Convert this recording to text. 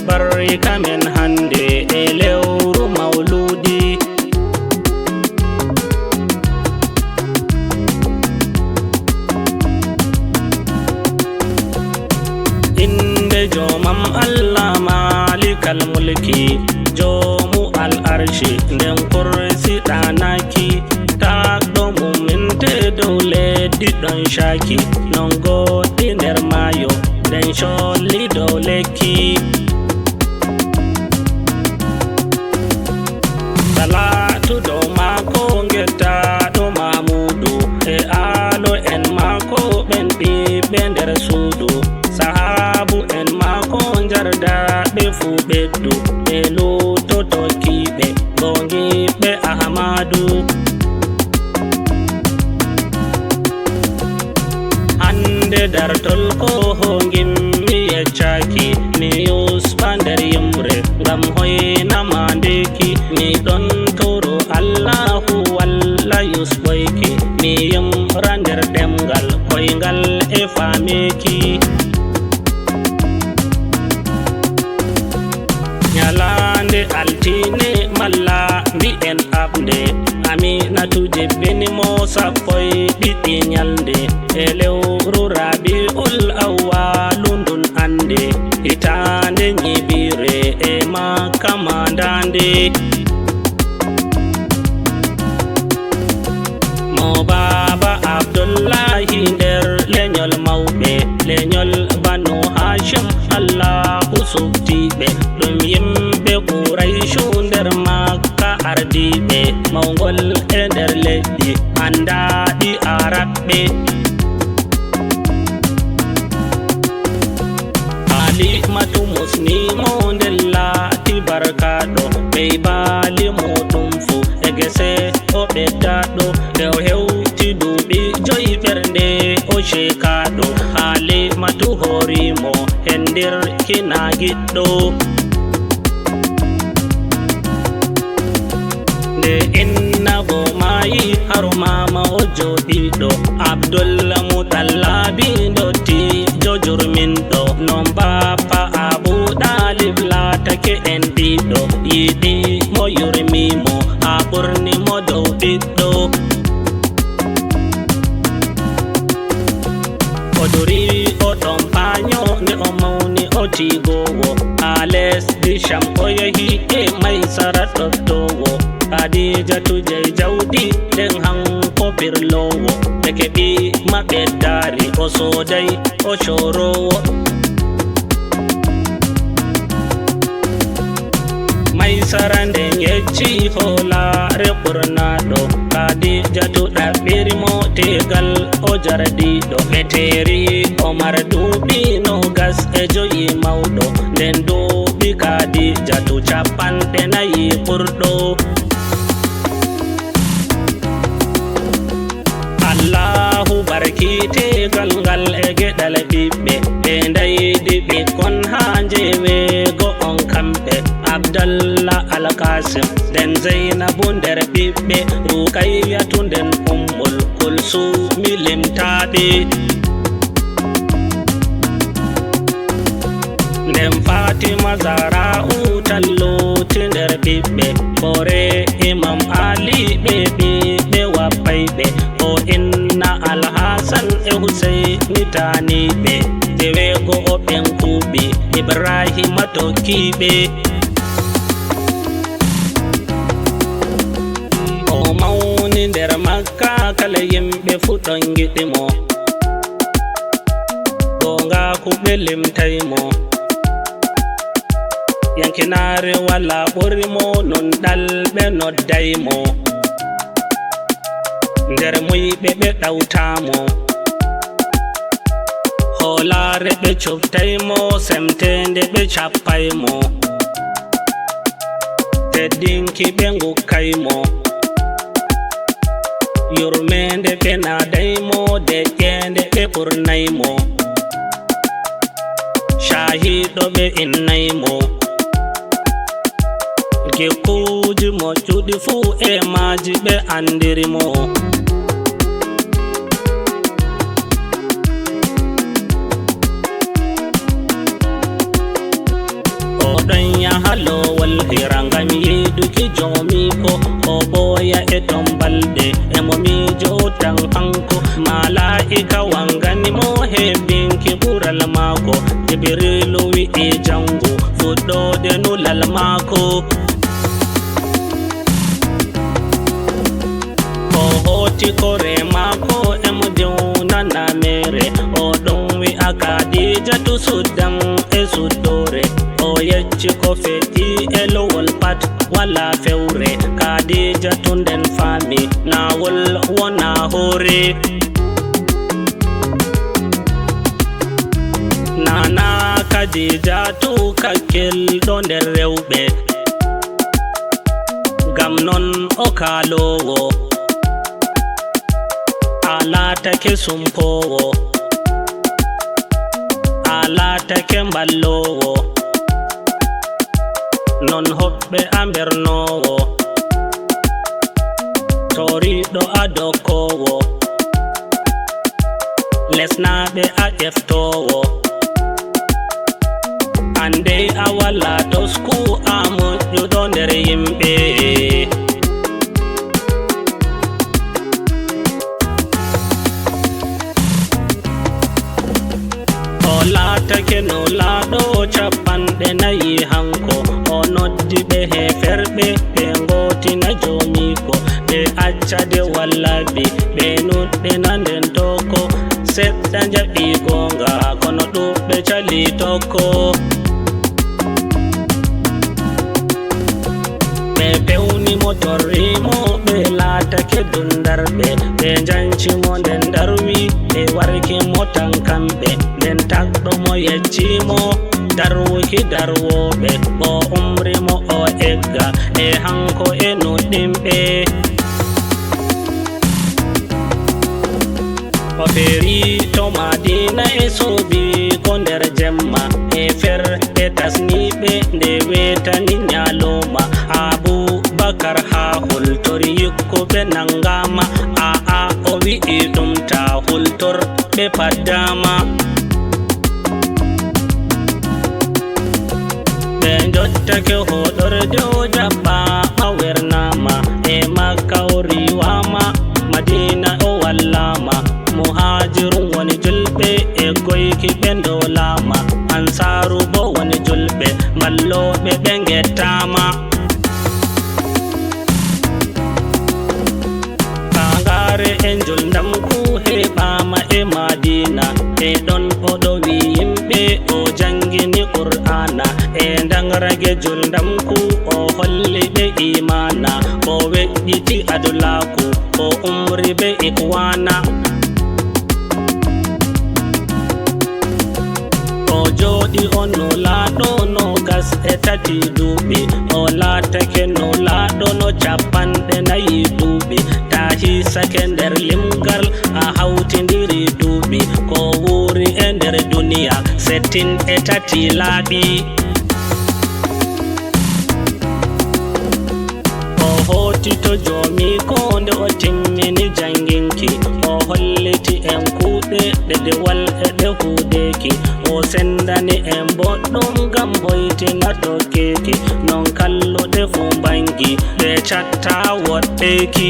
barka men hande e lewru mauludi. Inde jomam Allah malikal mulki, jomu al arshi nden kursi ɗanaki, taɗo mumin te dow leddi ɗon shaki, non goɗɗi nder mayo nden colli dow lekki. Salatu dow mako gettaɗo mamudu e alo en mako ɓen ɓiɓɓe nder suudu, sahabu en mako jardaɓe fu ɓeddu ɓe lutoto kiɓe gongiɓe Ahmadu. Hande Daartol Kooho gimmi yeccaki, mi yusfa nder yimre ngam hoynama ndeki, mi ɗon toro Allahu walla yusɓoyki, mi yimra nder ɗemgal koyngal e fameki. Nyalande altine malla mbi'en abnde, Aminatu jebbinimo sappoy ɗiɗi nyalde e lewru Rabiul Awwalu ndun ande, hitande nyibire e Makka mandande. Mo Baba Abdullahi nder lenyol mawɓe, lenyol Banu Hashim Allahu subtiɓe, ɗum yimɓe Qurayshu nder Makka ardiɓe, mawgol e nder leɗɗi andaɗi Araɓɓe. Halimatu musnimo nder laati barkaɗo, ɓey baali muɗum fu e gese o ɓeddaɗo, nde o hewti duuɓi 5 ɓernde o shekaɗo. Halimatu horimo hendir kina giɗɗo, nde inna bo mayi haro mama o joɗiɗo. Abdullah Mutallabi dottijo jurminɗo, non bapa Abu Dalib latake en ɗiɗo, yiɗi mo yurmimo ha ɓurni mo dow ɓiɗɗo. O duri o ɗon paño nde o mawni o tigowo, ha lesdi Sham o yehi e Maysara ɗoftowo. Khadijatu jey jawdi nden hanko pirlowo, ɓe keɓi maɓe dari o soday o corowo. Maysara nden yecci holare ɓurnaɗo, Khadijatu ɗaɓɓirimo tegal o jardiɗo, ɓe teri Omar duuɓi 25 mawɗo, nden duuɓi Khadijatu 50 ɓurɗo. Allahu barkite galgal e geɗal ɓiɓɓe, ɓe ndaydi ɓikkon ha njewego on kamɓe, Abdallah Alkasim nden Zainabu nder ɓiɓɓe, Rukayyatu nden Ummul Kulsumi limtaɓe, nden Fatima Zara'u talloti nder ɓiɓɓe, Bore Imam Ali ɓe ɓiɓɓe wappayɓe, o inna Alhasan e Huseyni taniɓe, jewego o ɓen kuɓi Ibrahima tokkiɓe. O mawni nder Makka kala yimɓe fu ɗon giɗimo, gongaku ɓe limtaymo, yankinare wala ɓurimo, non ɗalɓe noddaymo, nder muyɓe ɓe ɗawtamo, holare ɓe coftaymo, semtende ɓe cappaymo, teddinki ɓe ngukkaymo, yurmende ɓe nadaymo, deƴƴende ɓe ɓurnaymo, shahiɗo ɓe innaymo, gikkuji moƴƴuɗi fu e maji ɓe andirimo. O halowol hirangam yiduki jomiko o ɓoya e ton balɗe emo mijo tan hanko malaika wanganimo hebbinki ɓural mako jibrilu wi'i jango fuɗɗode nulal mako o hoti kore mako emo diwnana mere o ɗon wi'a kadijatu suddan e suddore o yecci ko feƴƴi e lowol pat wala fewre kadijatu nden fami nawol wona hoore nana kadijatu kakkelɗo nder rewɓe gam non o kalowo alatake sumpowo alatake ballowo non hoɓɓe ambernowo toriɗo adokkowo lesnaɓe a ƴeftowo ande a wala tosku a moƴƴuɗo nder yimɓe o laatake no laaɗo capanɗe nayi hanko o noddi ɓe heferɓe ɓe ngotina jomiko ɓe accade wallabi ɓe nuɗɗe nanden toko seɗɗa jaɓi gonga kono ɗuɓɓe cali tokko ɓe pewnimo torrimo ɓe laatake dundarɓe ɓe jancimo nden darwi ɓe warkimo tan kamɓe nden tagɗomo yeccimo darwuki darwoɓe o umrimo o egga e hanko e nuɗɗimɓe o feri to madina e sobi ko nder jemma e fer e tasniɓe nde wetani nyaloma abubakar ha hultori yikkuɓe nangama aa o wi'i ɗum ta hultor ɓe paddama ɓe jottake hoɗorde o jaɓɓa mawernama e makka o riwama madina o wallama muhajirun woni julɓe e goyki ɓe dolama ansaru bo woni julɓe balloɓe ɓe gettama kangare e juldamku heɓama e madina e ɗon oɗo wi yimɓe o jangini qur'ana e dangrage juldamku o holli ɓe imana o weƴƴiti adulaku o umri ɓe ikwana o joɗi o no laaɗo no gas e tati duuɓi o laatake no laaɗo no capanɗe nayi duuɓi ta hisake nder limgal a hawtindiri duuɓi ko wuuri e nder duniya settin e tati laaɓi o hoti to jomiko nde o timmini janginki o holliti en kuuɗe ɗe dewal e ɗe huudeki o sendani en boɗɗum gam hoytina tokkeki non kalluɗe fu bangi ɗe catta woɗɗeki